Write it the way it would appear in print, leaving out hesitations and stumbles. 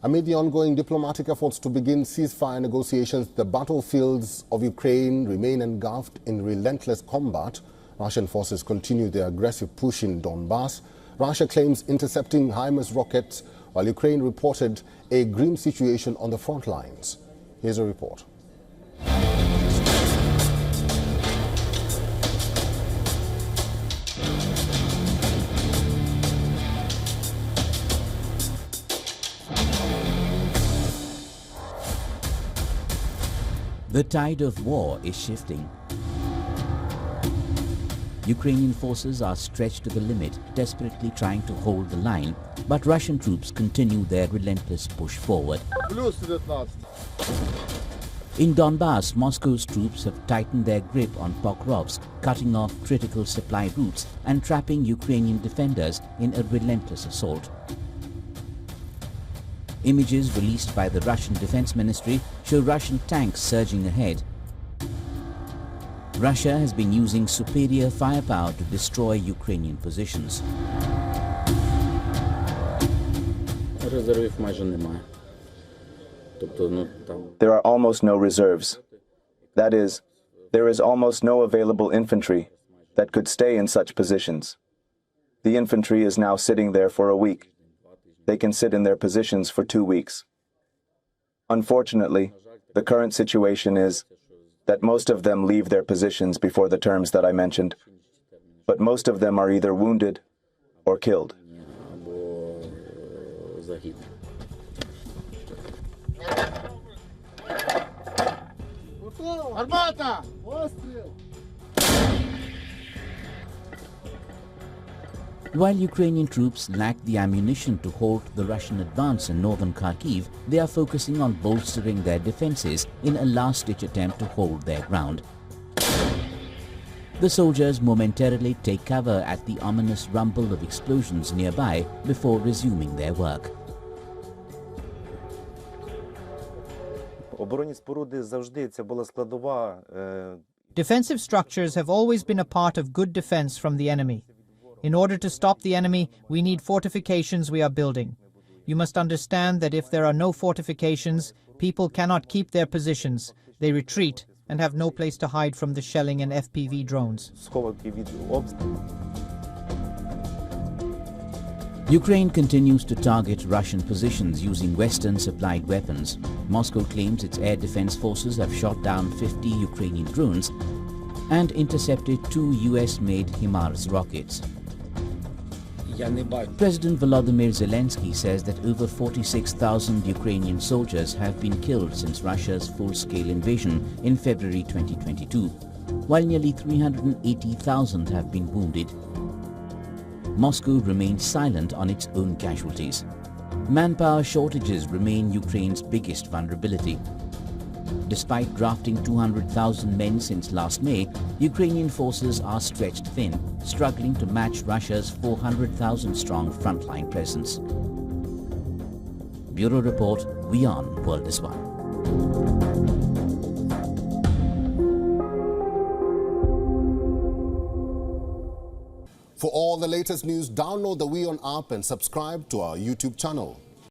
Amid the ongoing diplomatic efforts to begin ceasefire negotiations, the battlefields of Ukraine remain engulfed in relentless combat. Russian forces continue their aggressive push in Donbass. Russia claims intercepting HIMARS rockets, while Ukraine reported a grim situation on the front lines. Here's a report. The tide of war is shifting. Ukrainian forces are stretched to the limit, desperately trying to hold the line, but Russian troops continue their relentless push forward. In Donbass, Moscow's troops have tightened their grip on Pokrovsk, cutting off critical supply routes and trapping Ukrainian defenders in a relentless assault. Images released by the Russian Defense Ministry show Russian tanks surging ahead. Russia has been using superior firepower to destroy Ukrainian positions. There are almost no reserves. That is, there is almost no available infantry that could stay in such positions. The infantry is now sitting there for a week. They can sit in their positions for 2 weeks. Unfortunately, the current situation is that most of them leave their positions before the terms that I mentioned, but most of them are either wounded or killed. While Ukrainian troops lack the ammunition to hold the Russian advance in northern Kharkiv, they are focusing on bolstering their defenses in a last-ditch attempt to hold their ground. The soldiers momentarily take cover at the ominous rumble of explosions nearby before resuming their work. Defensive structures have always been a part of good defense from the enemy. In order to stop the enemy, we need fortifications we are building. You must understand that if there are no fortifications, people cannot keep their positions. They retreat and have no place to hide from the shelling and FPV drones. Ukraine continues to target Russian positions using Western-supplied weapons. Moscow claims its air defense forces have shot down 50 Ukrainian drones and intercepted 2 US-made HIMARS rockets. President Volodymyr Zelensky says that over 46,000 Ukrainian soldiers have been killed since Russia's full-scale invasion in February 2022, while nearly 380,000 have been wounded. Moscow remains silent on its own casualties. Manpower shortages remain Ukraine's biggest vulnerability. Despite drafting 200,000 men since last May, Ukrainian forces are stretched thin, struggling to match Russia's 400,000-strong frontline presence. Bureau Report, WION World is One. For all the latest news, download the WION app and subscribe to our YouTube channel.